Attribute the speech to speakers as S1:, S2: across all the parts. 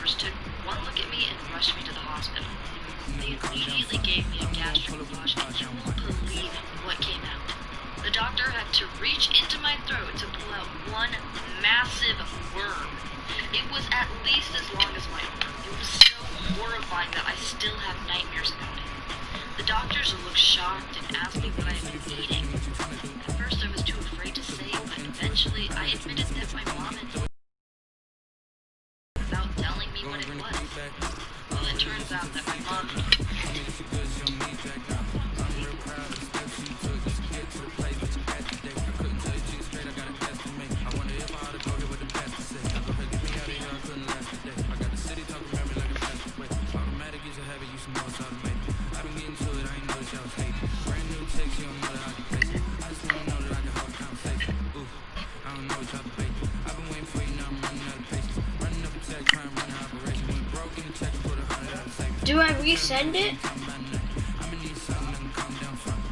S1: doctors took one look at me and rushed me to the hospital. They immediately gave me a gastric wash, and you won't believe what came out. The doctor had to reach into my throat to pull out one massive worm. It was at least as long as my arm. It was so horrifying that I still have nightmares about it. The doctors looked shocked and asked me what I had been eating. At first I was too afraid to say, but eventually I admitted that my mom had without telling me what it was. Well, it turns out that my mom
S2: Do I resend it?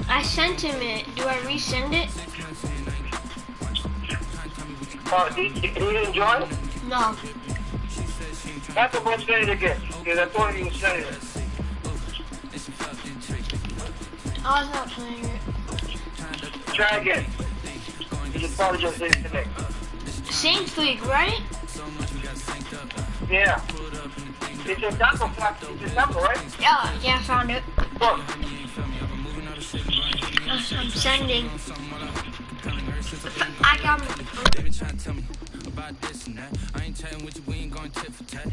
S2: I sent him it. Do I resend it?
S3: He didn't join?
S2: No.
S3: That's what I'm saying again. Because I thought he was saying it.
S2: I was not playing it.
S3: Try again. You probably just didn't connect.
S2: Saints League, right?
S3: Yeah. It's your number, right?
S2: Yeah, I found it.
S3: Look.
S2: I'm sending. I got
S4: They been trying to tell me about this and that. I ain't chatting with you, we ain't going tit for tat.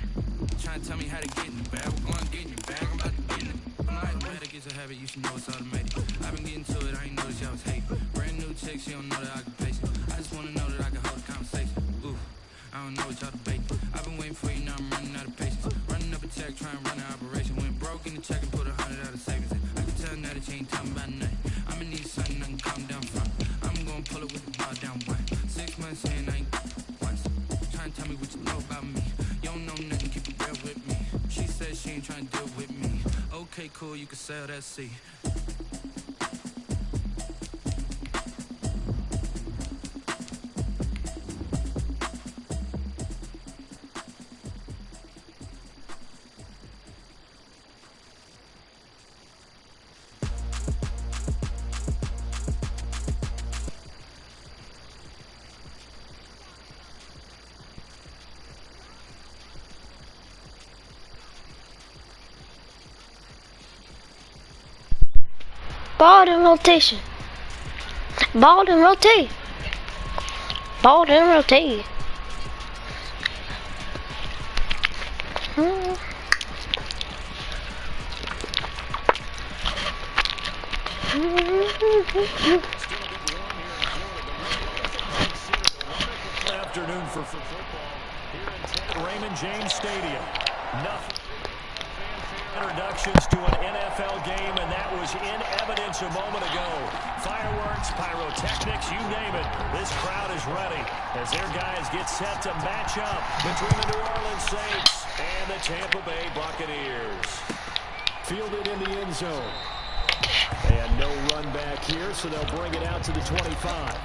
S4: Trying to tell me how to get in the bag. We're going to get in your bag, I'm about to get in it. I'm like, automatic is a habit, you should know it's automated. I've been getting to it, I ain't noticed y'all was hating. Brand new chick, she don't know that I can pace it. I just want to know that I can hold a conversation. Ooh, I don't know what y'all debating. I've been waiting for you, now I'm running out of patience. Running up a check, trying to run an operation. Went broke in the check and put 100 out of savings in. I can tell now that you ain't talking about nothing. I'ma need something I can calm down from. I'm gonna pull it with the bar down one. 6 months in, I ain't once. Trying to tell me what you know about me. You don't know nothing, keep it real with me. She said she ain't trying to deal with me. Okay, cool, you can sell that seat.
S2: ball in rotation. Ball in rotate. Ball in rotate.
S5: Afternoon for football here in Raymond James Stadium. Nothing. Introductions to an NFL game, and that was in evidence a moment ago. Fireworks, pyrotechnics, you name it. This crowd is ready as their guys get set to match up between the New Orleans Saints and the Tampa Bay Buccaneers. Fielded in the end zone. And no run back here, so they'll bring it out to the 25.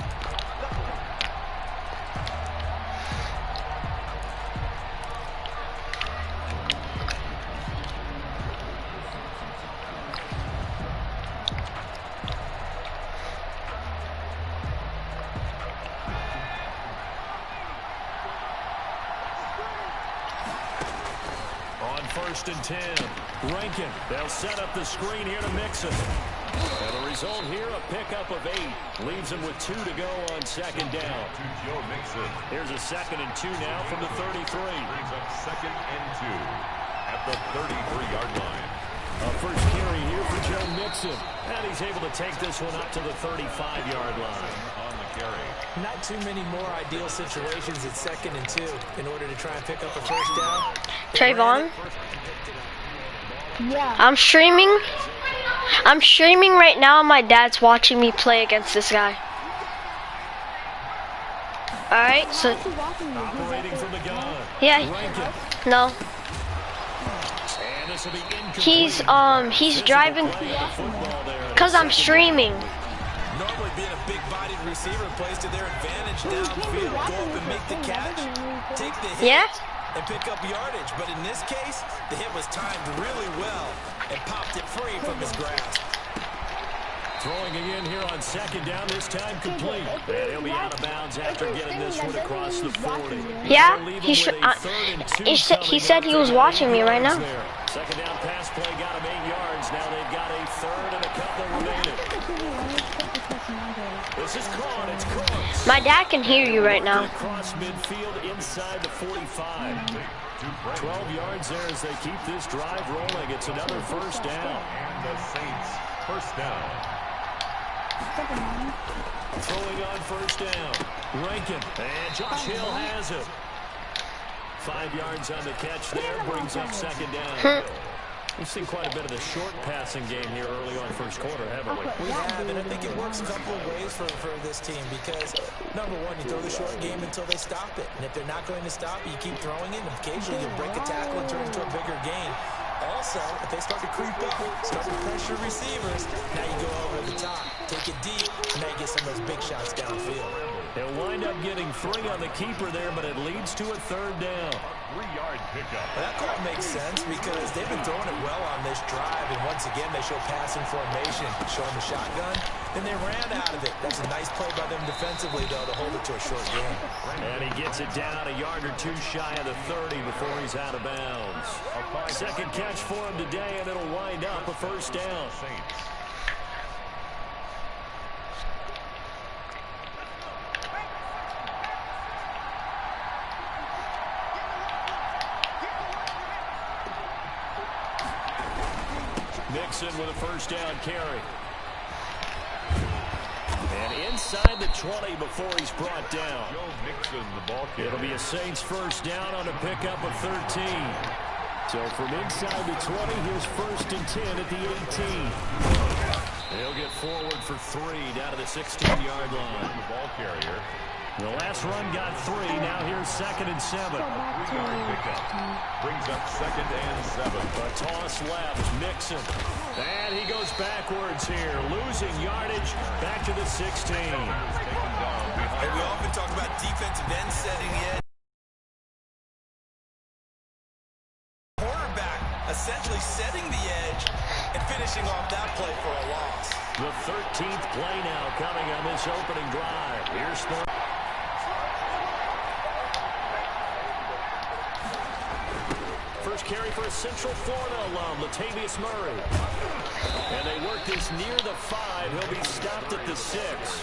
S5: First and 10. Rankin. They'll set up the screen here to Mixon. And the result here, a pickup of 8. Leaves him with 2 to go on second down. Here's a 2nd and 2 now from the 33.
S6: Brings up 2nd and 2 at the 33-yard line.
S5: A first carry here for Joe Mixon. And he's able to take this one up to the 35-yard line.
S6: On the carry.
S7: Not too many more ideal situations at 2nd and 2 in order to try and pick up a first down.
S2: Trayvon? Yeah. I'm streaming right now, and my dad's watching me play against this guy. Alright, so...
S5: Operating from the gun.
S2: Yeah. No.
S5: And this will be
S2: He's driving... Because I'm streaming.
S7: Normally being a big-bodied receiver plays to their advantage downfield. Go up and make the catch. Take the hit.
S2: Yeah?
S7: and pick up yardage. But in this case, the hit was timed really well and popped it free from his grasp.
S5: Throwing again here on second down, this time complete. And he'll be out of bounds after getting this one across the 40.
S2: Yeah, he said he was watching me right now.
S5: Second down pass play got him 8 yards. Now they've got a third and a couple remaining. This is caught. It's caught.
S2: My dad can hear you right now.
S5: Across midfield inside the 45. 12 yards there as they keep this drive rolling. It's another first down.
S6: And the Saints first down.
S5: Throwing on first down. Rankin. And Josh Hill has it. 5 yards on the catch there. Brings up second down. We've seen quite a bit of the short passing game here early on first quarter, haven't we?
S7: We have, and I think it works a couple of ways for this team because, number one, you throw the short game until they stop it. And if they're not going to stop it, you keep throwing it, and occasionally you'll break a tackle and turn it into a bigger gain. Also, if they start to creep up, start to pressure receivers, now you go over the top, take it deep, and now you get some of those big shots downfield.
S5: They'll wind up getting 3 on the keeper there, but it leads to a third down.
S6: 3-yard pickup.
S7: That call makes sense because they've been throwing it well on this drive, and once again they show passing formation, showing the shotgun, and they ran out of it. That's a nice play by them defensively, though, to hold it to a short game.
S5: And he gets it down a yard or 2 shy of the 30 before he's out of bounds. Second catch for him today, and it'll wind up a first down. Nixon with a first down carry. And inside the 20 before he's brought down.
S6: Joe Nixon, the ball carrier.
S5: It'll be a Saints first down on a pickup of 13. So from inside the 20, here's first and 10 at the 18. They'll get forward for 3 down to the 16-yard line.
S6: The ball carrier.
S5: The last run got 3. Now here's second and 7.
S6: 3-yard pickup. Brings up second and 7.
S5: A toss left. Nixon. And he goes backwards here. Losing yardage back to the 16.
S7: And we often talk about defensive end setting the edge. Quarterback essentially setting the edge and finishing off that play for a loss.
S5: The 13th play now coming on this opening drive. Here's the... First carry for a Central Florida alum, Latavius Murray. And they work this near the 5. He'll be stopped at the 6.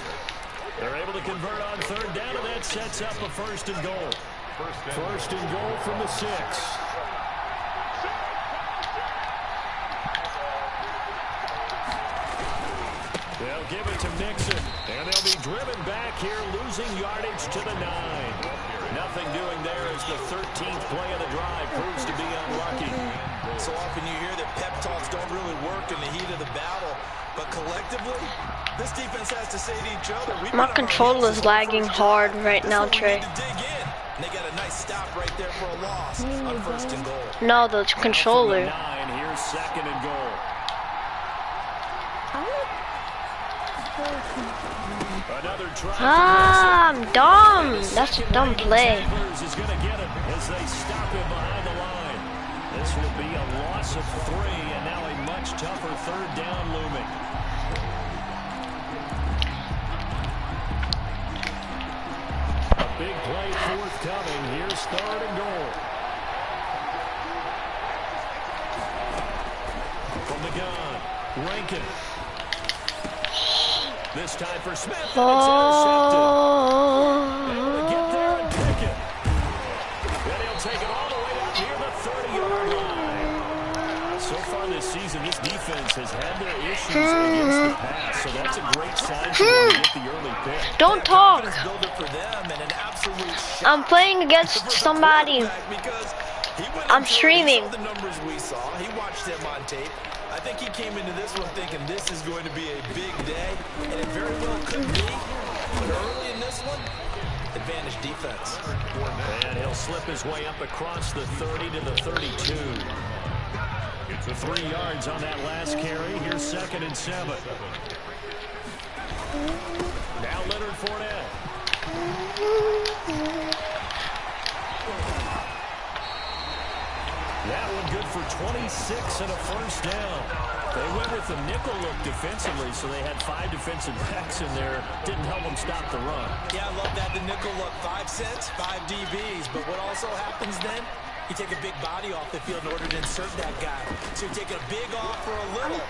S5: They're able to convert on third down, and that sets up a first and goal. First and goal from the 6. They'll give it to Nixon, and they'll be driven back here, losing yardage to the 9. Nothing doing there as the 13th play of the drive proves to be unlucky.
S7: So often you hear that pep talks don't really work in the heat of the battle, but collectively, this defense has to say to each other,
S2: my controller's lagging hard right now, Trey.
S7: They got a nice stop right there for a loss on first and goal.
S2: No, the controller.
S5: 9, here's second and goal. Another try.
S2: I'm dumb. That's a dumb play.
S5: Is going to get it as they stop him behind the line. This will be a loss of 3, and now a much tougher third down looming. A big play forthcoming. Here's third and goal. From the gun, Rankin. This time for Smith, and it's intercepted. They'll get there and pick it. Then he'll take it all the way out near the 30-yard line. So far this season, this defense has had their issues against the pass, so that's a great sign for them to get the early pick.
S2: Don't talk. I'm playing against somebody. I'm streaming.
S7: The numbers we saw, he watched them on tape. I think he came into this one thinking this is going to be a big day, and it very well could be. But early in this one, advantage defense.
S5: And he'll slip his way up across the 30 to the 32. It's a 3 yards on that last carry. Here's second and 7. Now Leonard Fournette. That one good for 26 and a first down. They went with the nickel look defensively, so they had 5 defensive backs in there. Didn't help them stop the run.
S7: Yeah, I love that, the nickel look. 5 sets, 5 DBs. But what also happens then, you take a big body off the field in order to insert that guy. So you're taking a big off for a little.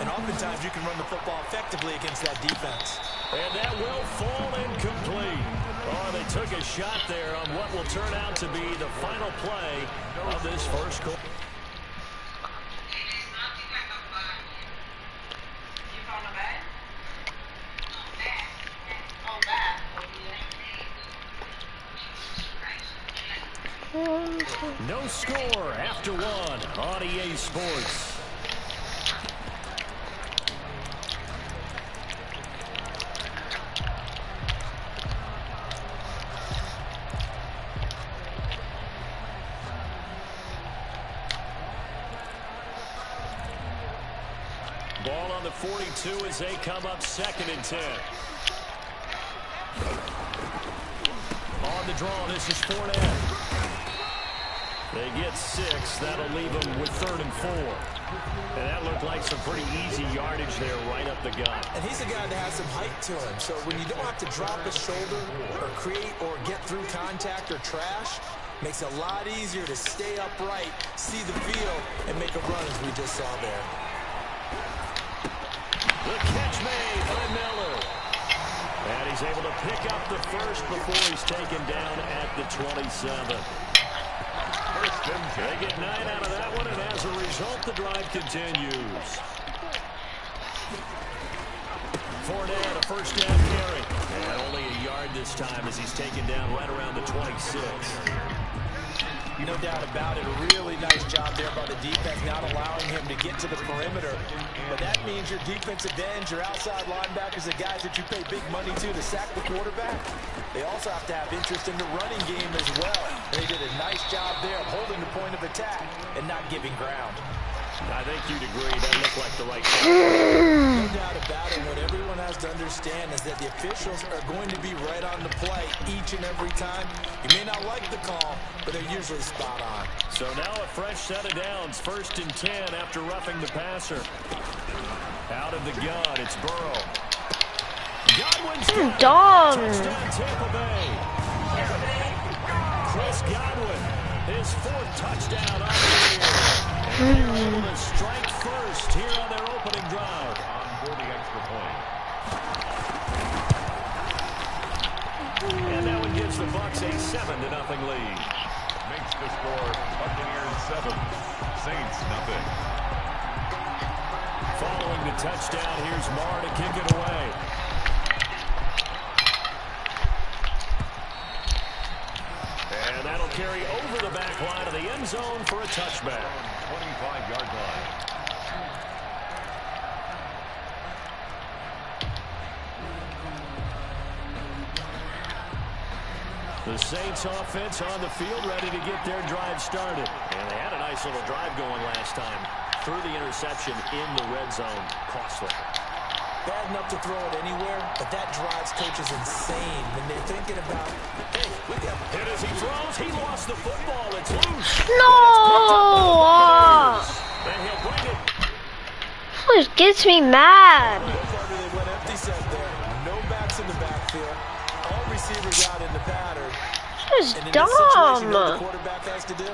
S7: And oftentimes you can run the football effectively against that defense.
S5: And that will fall incomplete. Oh, they took a shot there on what will turn out to be the final play of this first quarter. No score after 1 on EA Sports. Ball on the 42 as they come up 2nd and 10. On the draw, this is Fournette. They get 6. That'll leave them with 3rd and 4. And that looked like some pretty easy yardage there right up the gut.
S7: And he's a guy that has some height to him. So when you don't have to drop a shoulder or create or get through contact or trash, makes it a lot easier to stay upright, see the field, and make a run as we just saw there.
S5: The catch made by Miller. And he's able to pick up the first before he's taken down at the 27. They get 9 out of that one, and as a result, the drive continues. Fournette, a first down carry. And only a yard this time as he's taken down right around the 26.
S7: No doubt about it. A really nice job there by the defense, not allowing him to get to the perimeter. But that means your defensive ends, your outside linebackers, the guys that you pay big money to sack the quarterback. They also have to have interest in the running game as well. They did a nice job there of holding the point of attack and not giving ground.
S5: I think you'd agree that looked like the right call.
S7: No doubt about it. What everyone has to understand is that the officials are going to be right on the play each and every time. You may not like the call, but they're usually spot on.
S5: So now a fresh set of downs. 1st and 10 after roughing the passer. Out of the gun, it's Burrow. Godwin's got it. Touchdown Tampa Bay. Chris Godwin, his 4th touchdown on the year. And they're able to strike first here on their opening drive.
S6: For the extra point.
S5: And that one gives the Bucs a 7-0 lead.
S6: Makes the score Buccaneers 7, Saints nothing.
S5: Following the touchdown, here's Marr to kick it away. And that'll carry over the back line of the end zone for a touchback.
S6: 25-yard line.
S5: The Saints offense on the field ready to get their drive started. And they had a nice little drive going last time. Through the interception in the red zone. Costly.
S7: Bad enough to throw it anywhere, but that drives coaches insane when they're thinking about, hey, we got...
S5: And as he throws, he lost the football. It's loose.
S2: No!
S5: And he'll bring it.
S2: It gets me mad.
S7: They went empty set there. No backs in the backfield. All receivers out in the pattern.
S2: This is
S7: And in
S2: dumb.
S7: this situation, what the quarterback has to do?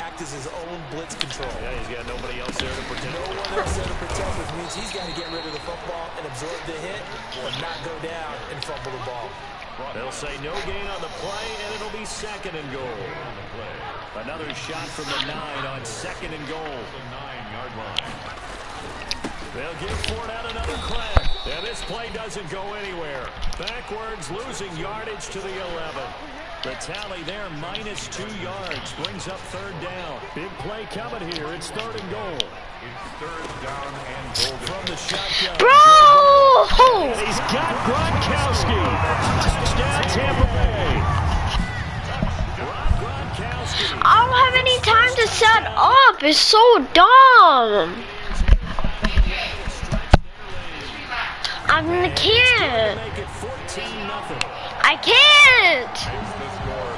S7: Act as his own blitz control.
S5: Yeah, he's got nobody else there to protect.
S7: No one else there to protect, which means he's got to get rid of the football and absorb the hit or not go down and fumble the ball.
S5: They'll say no gain on the play, and it'll be 2nd and goal. Another shot from the 9 on 2nd and goal.
S6: The 9-yard line.
S5: They'll give Fournette another crack. And this play doesn't go anywhere. Backwards, losing yardage to the 11. The tally there, -2 yards, brings up 3rd down. Big play coming here. It's 3rd and goal.
S6: It's 3rd down and goal.
S5: From the shotgun.
S2: Bro!
S5: And he's got Gronkowski. Touchdown, Tampa Bay. Gronkowski.
S2: I don't have any time to set up. It's so dumb. I can't.
S5: Make it 14-0.
S2: I can't.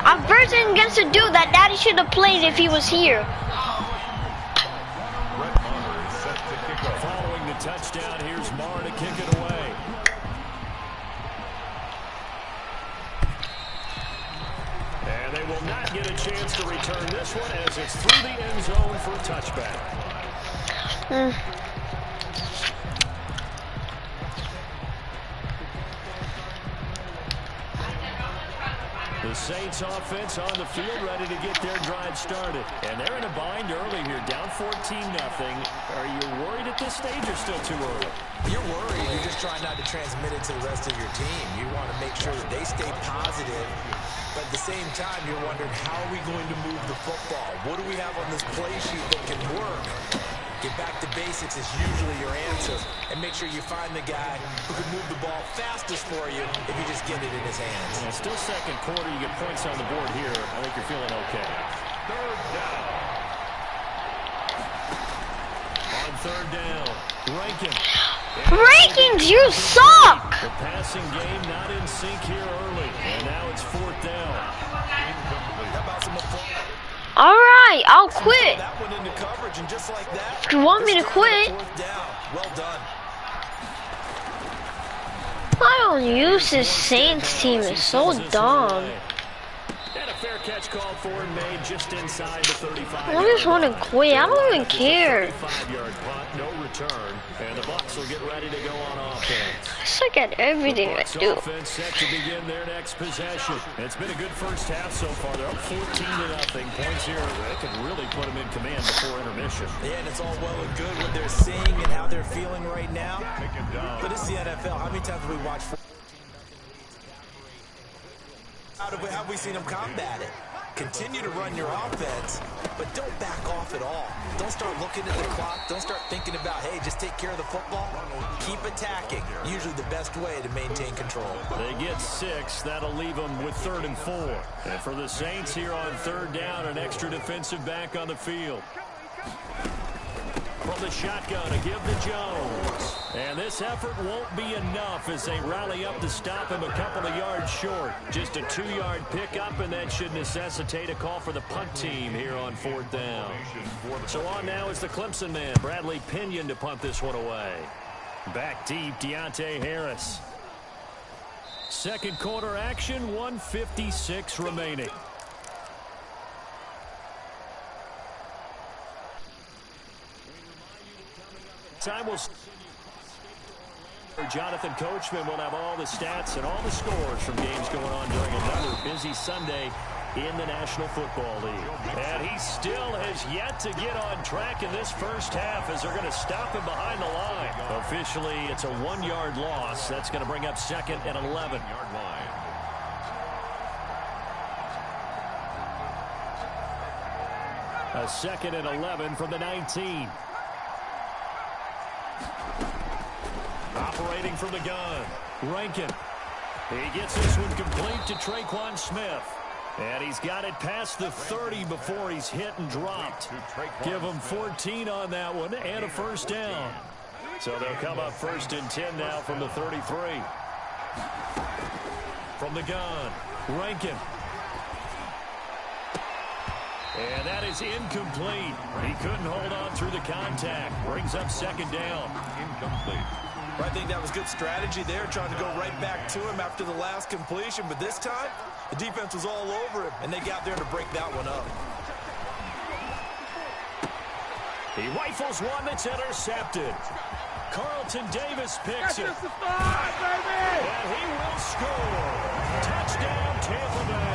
S2: I'm person against a dude that Daddy should have played if he was here.
S5: touchdown. Here's Marr to kick it away. And they will not get a chance to return this one as it's through the end zone for a touchback. The Saints offense on the field ready to get their drive started. And they're in a bind early here, down 14-0. Are you worried at this stage or still too early?
S7: You're worried. You're just trying not to transmit it to the rest of your team. You want to make sure that they stay positive. But at the same time, you're wondering, how are we going to move the football? What do we have on this play sheet that can work? Get back to basics is usually your answer. And make sure you find the guy who can move the ball fastest for you if you just get it in his hands.
S5: Yeah, still second quarter. You get points on the board here. I think you're feeling okay.
S6: Third down.
S5: On third down, Rankin.
S2: Rankings, you suck!
S5: The passing game not in sync here early. And now it's fourth down.
S2: All right, I'll quit.
S7: That one into coverage, and just like that,
S2: If you want me to quit,
S7: fourth down. Well done.
S2: I don't use this Saints team. It's so dumb.
S5: And a fair catch called for and made just inside the 35.
S2: I just want to quit. I don't even care.
S5: 5-yard punt, no return, and the Bucs will get ready to go on offense.
S2: I suck at everything I do.
S5: Offense set to begin their next possession. It's been a good first half so far. They're up 14-0. Points here that could really put them in command before intermission.
S7: Yeah, and it's all well and good what they're seeing and how they're feeling right now. But it's the NFL. How many times have we watched? How have we seen them combat it? Continue to run your offense, but don't back off at all. Don't start looking at the clock. Don't start thinking about, hey, just take care of the football. Keep attacking. Usually the best way to maintain control.
S5: They get 6. That'll leave them with 3rd and 4. And for the Saints here on third down, an extra defensive back on the field. From the shotgun to give to Jones. And this effort won't be enough as they rally up to stop him a couple of yards short. Just a 2-yard pickup, and that should necessitate a call for the punt team here on fourth down. So on now is the Clemson man, Bradley Pinion, to punt this one away. Back deep, Deontay Harris. Second quarter action, 1:56 remaining. Time will. Jonathan Coachman will have all the stats and all the scores from games going on during another busy Sunday in the National Football League. And he still has yet to get on track in this first half as they're going to stop him behind the line. Officially, it's a 1-yard loss. That's going to bring up 2nd and 11. Yard line. A 2nd and 11 from the 19. Operating from the gun, Rankin. He gets this one complete to Traquan Smith. And he's got it past the 30 before he's hit and dropped. Give him 14 on that one and a first down. So they'll come up 1st and 10 now from the 33. From the gun, Rankin. And that is incomplete. He couldn't hold on through the contact. Brings up 2nd down. Incomplete.
S7: I think that was good strategy there, trying to go right back to him after the last completion. But this time, the defense was all over him, and they got there to break that one up.
S5: He rifles one that's intercepted. Carlton Davis picks it. And he will score. Touchdown, Tampa Bay.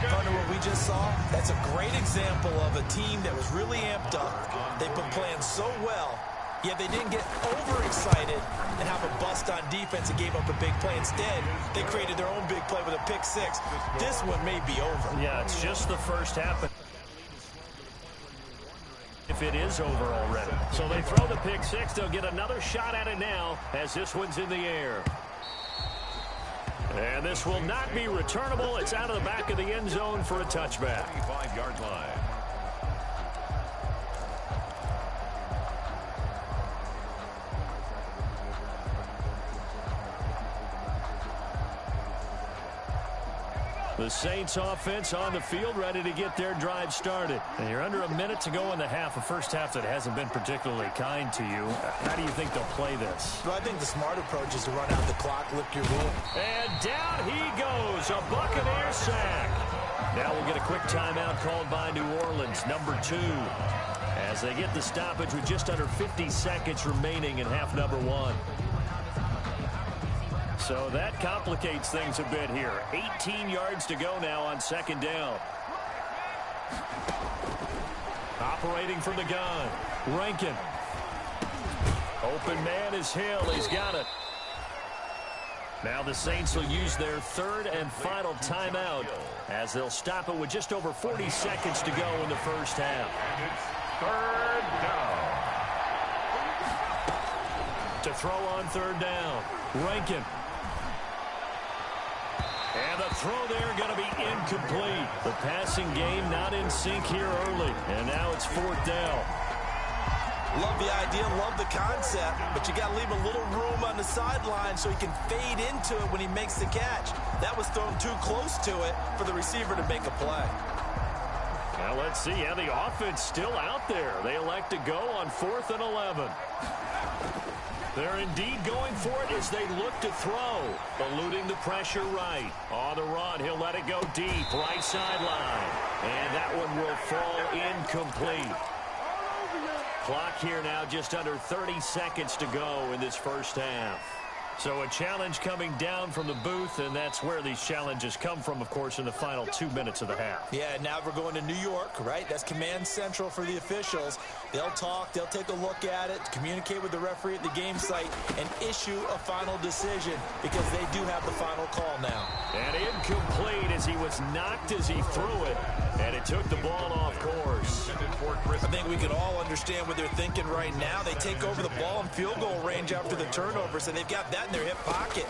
S7: Partner, what we just saw, that's a great example of a team that was really amped up. They've been playing so well, yet they didn't get overexcited and have a bust on defense and gave up a big play. Instead, they created their own big play with a pick 6. This one may be over.
S5: Yeah, it's just the first half. If it is over already. So they throw the pick 6. They'll get another shot at it now as this one's in the air. And this will not be returnable. It's out of the back of the end zone for a touchback.
S6: 5-yard line.
S5: The Saints offense on the field, ready to get their drive started. And you're under a minute to go in the half, a first half that hasn't been particularly kind to you. How do you think they'll play this?
S7: Well, I think the smart approach is to run out the clock, lick your wool.
S5: And down he goes, a Buccaneer sack. Now we'll get a quick timeout called by New Orleans, number 2. As they get the stoppage with just under 50 seconds remaining in half number 1. So that complicates things a bit here. 18 yards to go now on second down. Operating from the gun, Rankin. Open man is Hill. He's got it. Now the Saints will use their third and final timeout as they'll stop it with just over 40 seconds to go in the first half.
S6: And it's third down.
S5: To throw on third down, Rankin. And the throw there going to be incomplete. The passing game not in sync here early. And now it's fourth down.
S7: Love the idea, love the concept, but you got to leave a little room on the sideline so he can fade into it when he makes the catch. That was thrown too close to it for the receiver to make a play.
S5: Now let's see how the offense still out there. They elect to go on 4th and 11. They're indeed going for it as they look to throw. Eluding the pressure right. On the run, he'll let it go deep, right sideline. And that one will fall incomplete. Clock here now just under 30 seconds to go in this first half. So a challenge coming down from the booth, and that's where these challenges come from, of course, in the final 2 minutes of the half.
S7: Yeah, now we're going to New York, right? That's command central for the officials. They'll talk, they'll take a look at it, communicate with the referee at the game site, and issue a final decision because they do have the final call now.
S5: And incomplete as he was knocked as he threw it, and it took the ball off course.
S7: I think we can all understand what they're thinking right now. They take over the ball in field goal range after the turnover, so they've got that in their hip pocket.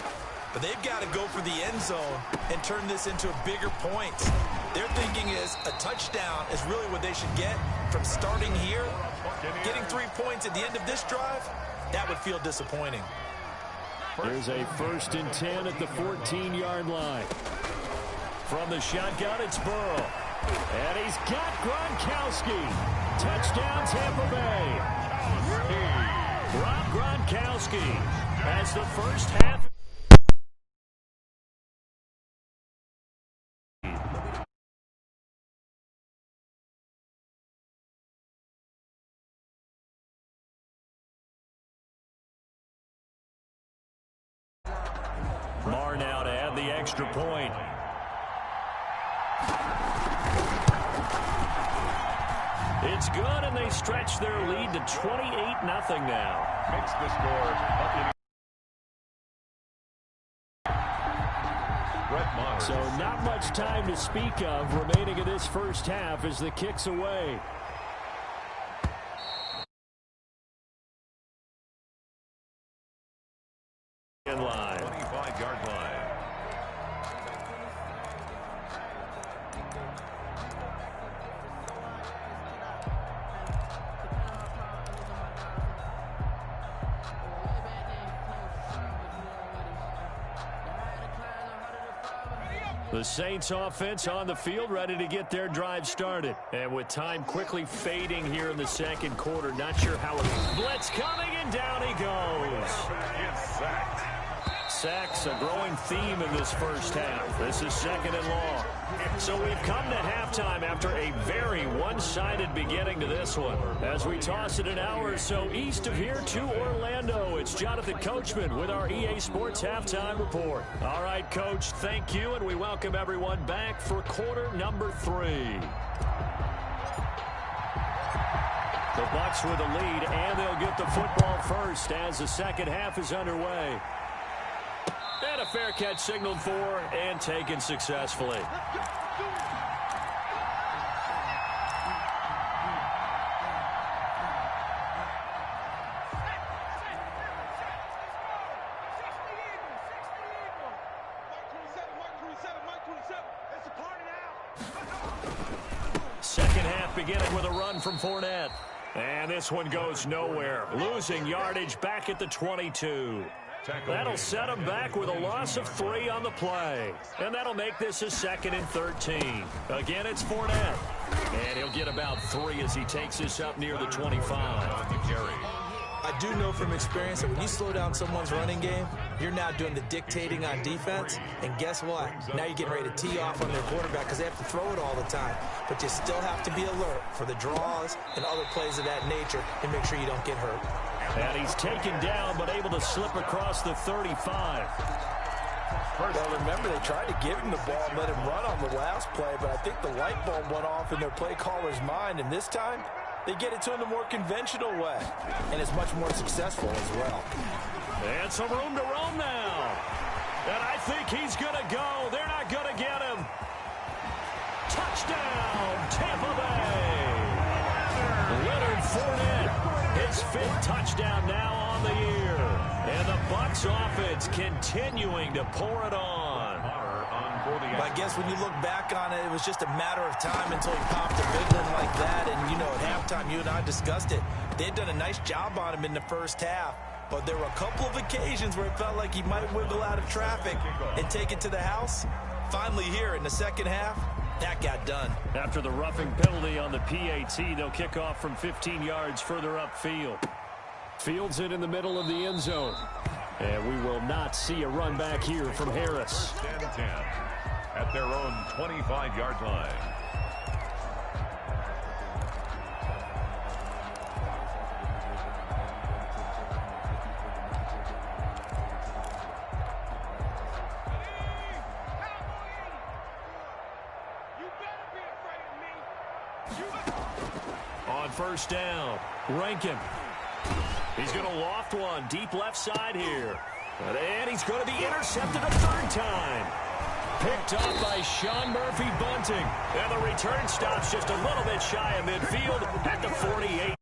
S7: But they've got to go for the end zone and turn this into bigger points. Their thinking is a touchdown is really what they should get from starting here. Getting 3 points at the end of this drive, that would feel disappointing.
S5: Here's a 1st and 10 at the 14-yard line. From the shotgun, it's Burrow. And he's got Gronkowski. Touchdown, Tampa Bay. Rob Gronkowski as the first half. Marr now to add the extra point. It's good, and they stretch their lead to 28-0 now.
S6: Makes the score.
S5: So not much time to speak of remaining in this first half as the kick's away. In line.
S6: 25-yard line.
S5: The Saints offense on the field ready to get their drive started. And with time quickly fading here in the second quarter, not sure how it blitz coming, and down he goes. Sacks a growing theme in this first half. This is 2nd and long. So we've come to halftime after a very one-sided beginning to this one. As we toss it an hour or so east of here to Orlando, it's Jonathan Coachman with our EA Sports Halftime Report. All right, Coach, thank you, and we welcome everyone back for quarter number 3. The Bucs with a lead, and they'll get the football first as the second half is underway. And a fair catch signaled for and taken successfully. Second half beginning with a run from Fournette. And this one goes nowhere. Losing yardage back at the 22. That'll set him back with a loss of 3 on the play. And that'll make this a 2nd and 13. Again, it's Fournette. And he'll get about 3 as he takes this up near the 25.
S7: I do know from experience that when you slow down someone's running game, you're now doing the dictating on defense. And guess what? Now you're getting ready to tee off on their quarterback because they have to throw it all the time. But you still have to be alert for the draws and other plays of that nature and make sure you don't get hurt.
S5: And he's taken down but able to slip across the 35.
S7: Well, remember, they tried to give him the ball and let him run on the last play, but I think the light bulb went off in their play caller's mind, and this time they get it to him the more conventional way, and it's much more successful as well.
S5: And some room to roam now. And I think he's going to go. They're not going to get him. Touchdown, Tampa Bay. Leonard Fournette, his 5th touchdown now on the year. And the Bucs offense continuing to pour it on.
S7: But I guess when you look back on it, it was just a matter of time until he popped a big one like that. And, you know, at halftime, you and I discussed it. They'd done a nice job on him in the first half. But there were a couple of occasions where it felt like he might wiggle out of traffic and take it to the house. Finally here in the second half, that got done.
S5: After the roughing penalty on the PAT, they'll kick off from 15 yards further upfield. Fields it in the middle of the end zone. And we will not see a run back here from Harris.
S6: 10-10 at their own 25-yard line.
S5: On first down, Rankin. He's going to loft one deep left side here. And he's going to be intercepted a 3rd time. Picked up by Sean Murphy Bunting. And the return stops just a little bit shy of midfield at the 48.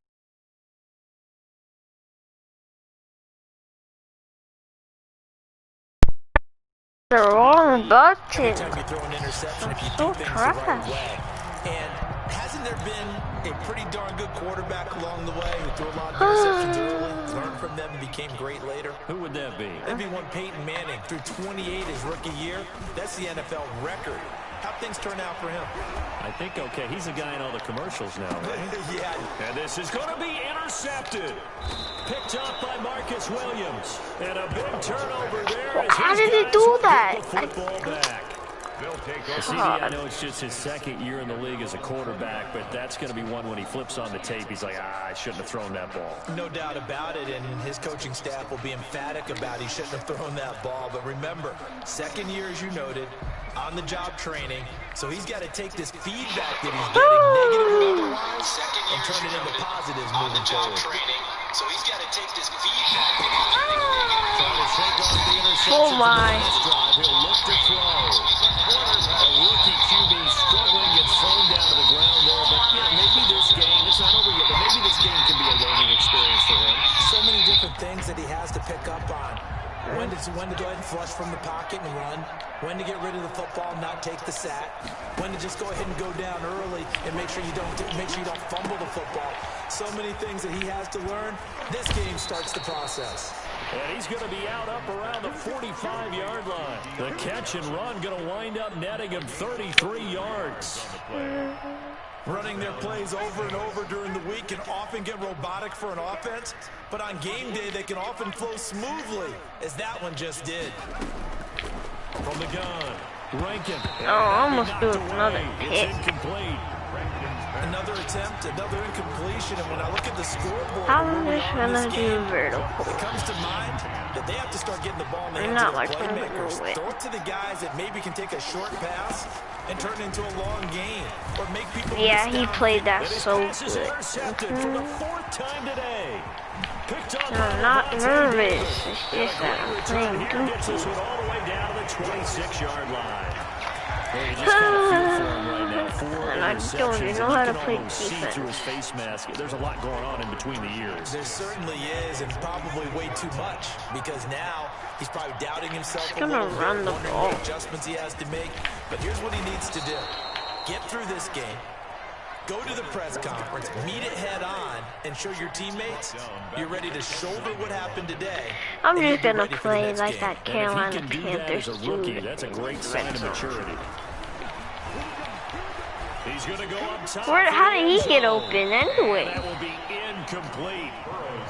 S2: The wrong button.
S7: Every time you throw an interception, if you do things the right way. And hasn't there been a pretty darn good quarterback along the way who threw a lot of interceptions early, learned from them, and became great later?
S5: Who would that be?
S7: That'd be one Peyton Manning. Threw 28 his rookie year. That's the NFL record. How'd things turn out for him?
S5: I think, okay, he's a guy in all the commercials now, right?
S7: Yeah.
S5: And this is going to be intercepted. Picked up by Marcus Williams. And a big turnover there.
S2: How did he do that?
S5: See, I know it's just his 2nd year in the league as a quarterback, but that's going to be one when he flips on the tape. He's like, I shouldn't have thrown that ball.
S7: No doubt about it, and his coaching staff will be emphatic about he shouldn't have thrown that ball. But remember, 2nd year, as you noted, on-the-job training, so he's got to take this feedback that he's getting, negative or otherwise, and turn it into positives moving forward. So he's got to take this feedback that he's getting,
S5: trying to shake off the interception.
S2: Oh my.
S5: He'll look to throw. A rookie QB struggling, gets thrown down to the ground there, but maybe this game, it's not over yet, but maybe this game can be a learning experience for him.
S7: So many different things that he has to pick up on. When to go ahead and flush from the pocket and run. When to get rid of the football and not take the sack. When to just go ahead and go down early and make sure you don't fumble the football. So many things that he has to learn. This game starts the process.
S5: And he's going to be out up around the 45-yard line. The catch and run going to wind up netting him 33 yards.
S7: Running their plays over and over during the week can often get robotic for an offense, but on game day they can often flow smoothly, as that one just did.
S5: From the gun, Rankin.
S2: Oh, almost do another hit.
S5: It's incomplete.
S7: Another attempt, another incompletion, and when I look at the scoreboard,
S2: How is this gonna do vertical?
S7: it comes to mind that they have to start getting the ball in the
S2: I'm
S7: hands
S2: not
S7: of the
S2: like
S7: playmakers.
S2: that.
S7: Throw it to the guys that maybe can take a short pass and turn it into a long game, or make people
S2: Yeah,
S7: miss
S2: he
S7: down.
S2: played that so
S5: Pass is
S2: good.
S5: intercepted for the 4th time today. Picked up
S2: And I'm not nervous. It's just that I'm playing
S5: gets this
S2: goofy.
S5: one all the way down to the 26-yard line. Well, you just kind of feel for him right now. 4
S2: And I don't
S5: interceptions,
S2: even
S5: and
S2: know
S5: you
S2: how to
S5: can
S2: play
S5: almost see
S2: defense.
S5: through his face mask. There's a lot going on in between the ears.
S7: There certainly is, and probably way too much, because now he's probably doubting himself a
S2: gonna
S7: little bit,
S2: run the
S7: wondering
S2: ball.
S7: what adjustments he has to make. But here's what he needs to do. Get through this game. Go to the press conference, meet it head on, and show your teammates you're ready to shoulder what happened today.
S2: I'm just gonna play like
S7: game.
S2: that Carolina
S5: And if he can do that as
S2: Panthers
S5: a rookie,
S2: do.
S5: that's a great sign of maturity. He's going to go up top.
S2: How did he get open anyway?
S5: That will be incomplete.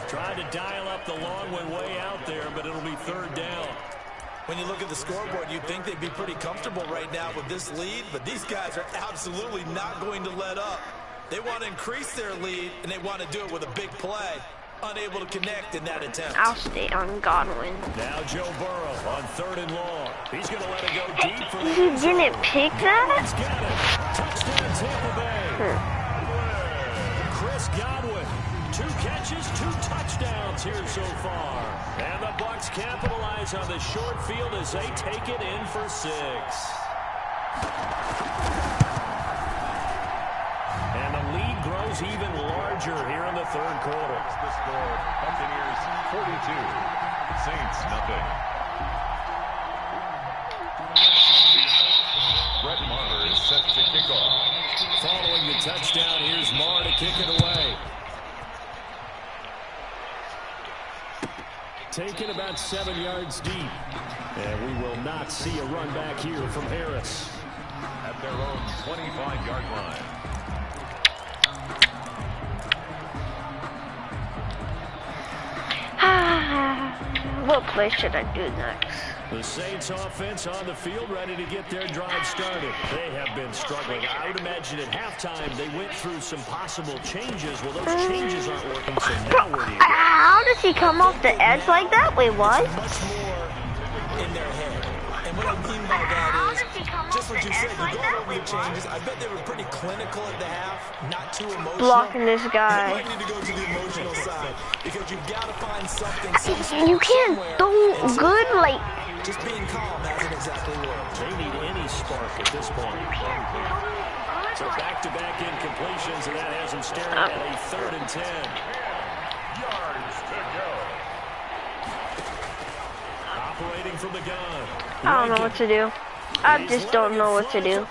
S5: Trying to dial up the long way out there, but it'll be third down.
S7: When you look at the scoreboard, you'd think they'd be pretty comfortable right now with this lead, but these guys are absolutely not going to let up. They want to increase their lead, and they want to do it with a big play. Unable to connect in that attempt.
S2: I'll stay on Godwin.
S5: Now Joe Burrow on 3rd and long. He's going to let it go deep for the
S2: He didn't pick that?
S5: He's got it. Touchdown Tampa Bay. Chris Godwin. 2 catches, 2 touchdowns here so far. And the Bucs capitalize on the short field as they take it in for 6. And the lead grows even larger here in the 3rd quarter.
S6: The score, Buccaneers 42, Saints nothing. Brett Maher is set to kick off.
S5: Following the touchdown, here's Maher to kick it away. Taken about 7 yards deep. And we will not see a run back here from Harris.
S6: At their own 25-yard line.
S2: What play should I do next?
S5: The Saints offense on the field ready to get their drive started. They have been struggling. I would imagine at halftime they went through some possible changes. Well, those changes aren't working, so now where do you go?
S2: How does he come off the edge like that? Wait, what?
S7: Much more in their head. And what I mean by that is, just what you said, you go over the changes. I bet they were pretty clinical at the half, not too emotional.
S2: Blocking this
S7: You
S2: guy.
S7: might need to go to the emotional side because you've got to find something.
S2: You can't do good like.
S7: Just being calm hasn't exactly worked.
S5: They need any spark at this point. So back-to-back incompletions, and that has them staring at a 3rd and 10.
S6: Yards to go.
S5: Operating from the gun.
S2: I don't know what to do. I just don't know what to do.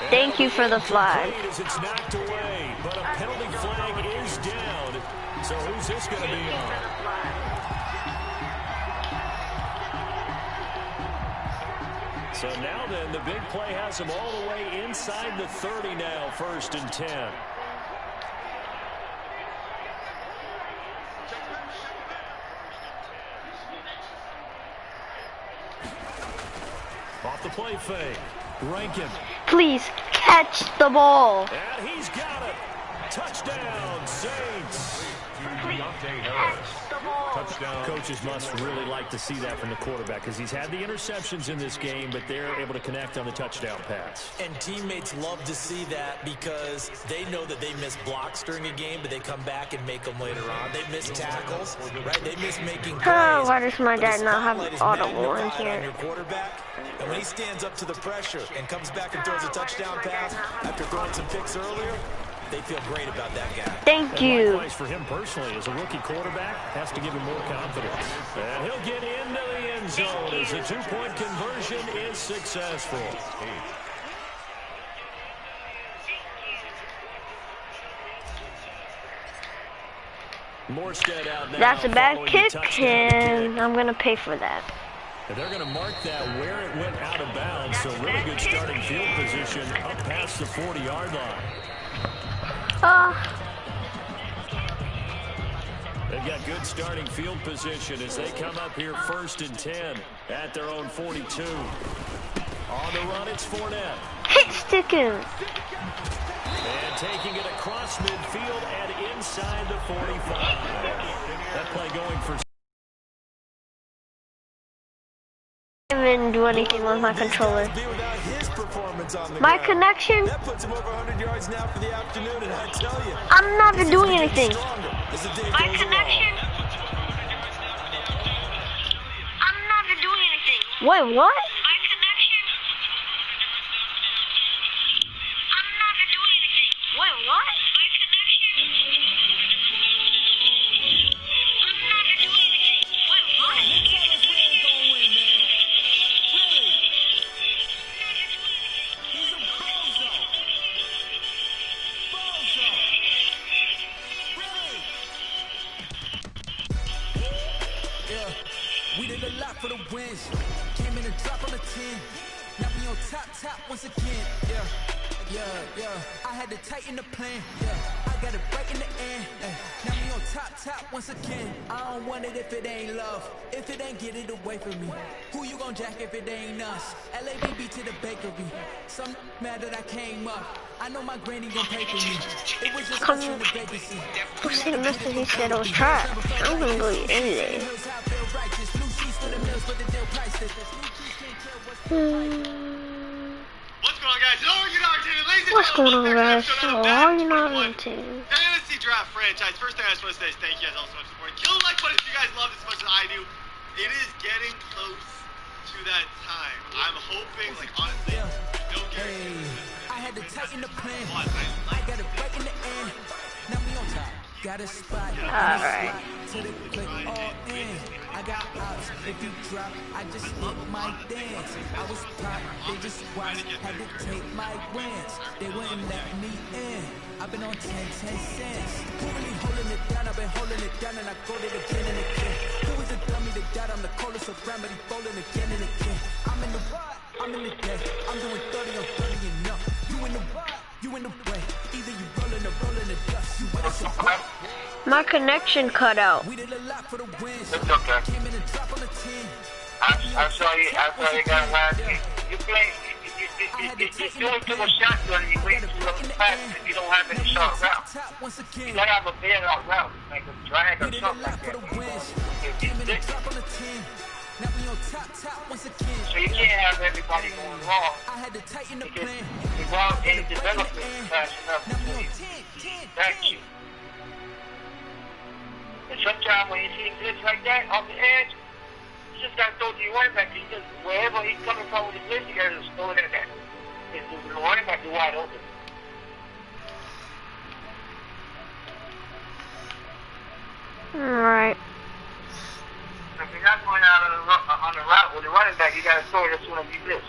S2: Thank you for the flag.
S5: As it's knocked away, but a penalty flag is down. So who's this going to be on? So now then, the big play has them all the way inside the 30 now, 1st and 10. Off the play fake. Rankin.
S2: Please catch the ball.
S5: And he's got it. Touchdown, Saints.
S6: Deontay Harris. Touchdown.
S5: Coaches must really like to see that from the quarterback because he's had the interceptions in this game, but they're able to connect on the touchdown pass.
S7: And teammates love to see that because they know that they miss blocks during a game, but they come back and make them later on. They miss tackles, right? They miss making plays.
S2: Oh, why does my dad not have
S7: Spotlight is
S2: audible in
S7: magnified on
S2: here?
S7: your quarterback, and when he stands up to the pressure and comes back and throws a touchdown pass after throwing some picks earlier, they feel great about that guy.
S2: Thank you.
S5: Likewise for him personally, as a rookie quarterback, has to give him more confidence. And he'll get into the end zone as the 2-point conversion is successful. Morstead out now.
S2: That's a bad
S5: following the
S2: kick,
S5: touchdown
S2: and
S5: kick.
S2: I'm gonna pay for that.
S5: And they're going to mark that where it went out of bounds, so really good starting field position up past the 40-yard line. They've got good starting field position as they come up here 1st and 10 at their own 42. On the run, it's Fournette.
S2: Hit sticking.
S5: And taking it across midfield and inside the 45. That play going for...
S2: I didn't do anything with my controller. My connection?
S7: That puts him over 100 yards now for the afternoon, and I tell you,
S2: I'm not even doing anything.
S7: my connection?
S2: I'm not even doing anything. Wait, what?
S1: My connection. I'm not even doing anything.
S2: Wait, what?
S1: My connection. I'm not even doing anything. Wait, what?
S4: lot for the wins. Came in and drop on the 10. Now we on top once again. Yeah. I had to tighten the plan. Yeah, I got it right in the end. Now we on top once again. I don't want it if it ain't love. If it ain't, get it away from me. Who you gon' jack if it ain't us? LABB to the bakery. Some mad that I came up. I know my granny gon' pay for me. It was just us in the vacancy.
S2: Who said the message he said it was trash? I'm gonna go eat anything.
S8: What's going on, guys?
S2: What's going on, guys? So, are you not on team?
S8: Fantasy Draft franchise. First thing I just want to say is thank you guys all so much for supporting. Kill the like button if you guys love this as much as I do. It is getting close to that time. I'm hoping, like, honestly, no guarantee.
S4: I had to tighten the plan. I got it right in the end. Now we on top. Got a spot.
S2: Alright.
S4: To the click all in. I got outs. If you drop, I just hit my dance. I was pop. They just watched. Had to take my wins. They wouldn't let me in. I've been on 10 cents. Who really holding it down? I've been holding it down and I go to it again and again. Who was the dummy that died? I'm the coldest around, but he folding again and again. I'm in the what? I'm in the deck. I'm doing 30 on 30 and up. You in the what? You in the way. Either you rolling or rolling the dust. You with us or what?
S2: My connection cut out.
S4: We did a lot for the wins.
S3: It's okay.
S4: Came in and drop on the 10.
S3: I saw you got last week. You play, you do it to the shotgun and you wait to the pass if you don't have any short routes. You gotta have a bad out route, like a drag or something like that. So you can't have everybody going wrong. Because the wrong ain't developing fast enough until he backs you. And sometimes when you see glitch like that off the edge, you just gotta throw it to your running back. Because wherever he's coming from with the glitch, you gotta just throw it at that. The running back is wide open.
S2: Alright.
S3: If you're not going out on the route with the running back, you gotta throw it as soon as you glitch.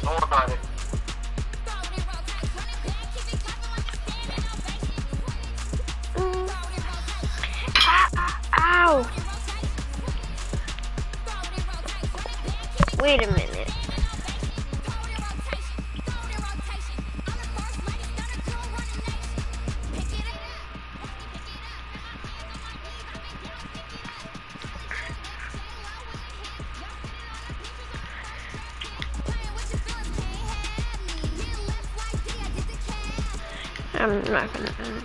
S3: Don't worry about it.
S2: Ow! Wait a minute. I'm not gonna understand.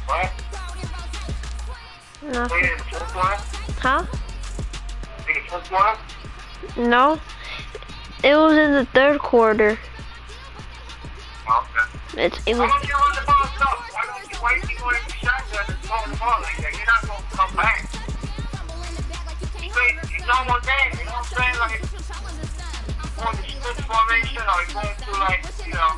S3: What?
S2: Nothing. Huh?
S3: Did you first one?
S2: No. It was in the third quarter.
S3: Okay.
S2: It was.
S3: Why don't you run the ball up? Why don't you going to shotgun and throw the ball like that? You're not going to come back. It's almost game, you know what I'm saying? Like, going to split formation or going to, like, you know,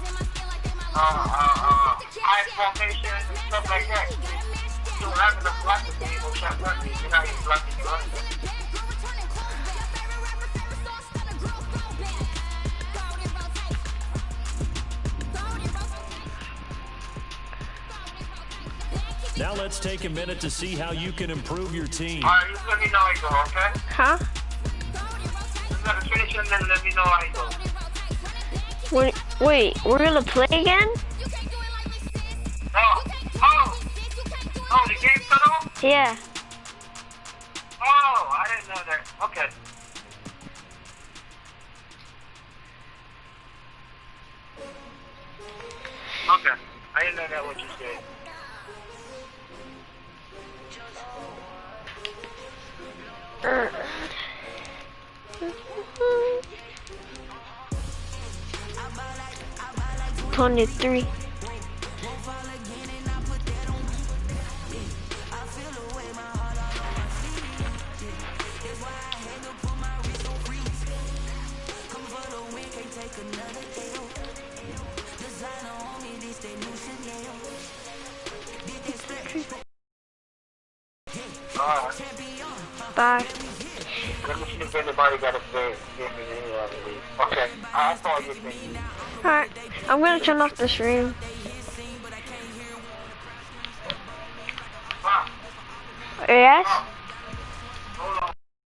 S3: high formation and stuff like that. You don't have enough blocking to be able to shotgun. You're not even blocking your running back.
S5: Now let's take a minute to see how you can improve your team.
S3: All right, just let me know how you go, okay?
S2: Huh?
S3: Just gotta finish and then let me know how you go.
S2: Wait, we're gonna play again?
S3: Oh, the game cut off?
S2: Yeah.
S3: Oh, I didn't know that. Okay. Okay, I didn't know that what you said.
S2: $23. Bye.
S3: Let me see if anybody got a bed. Okay, I'll call you then.
S2: Alright, I'm gonna turn off the stream. Yes?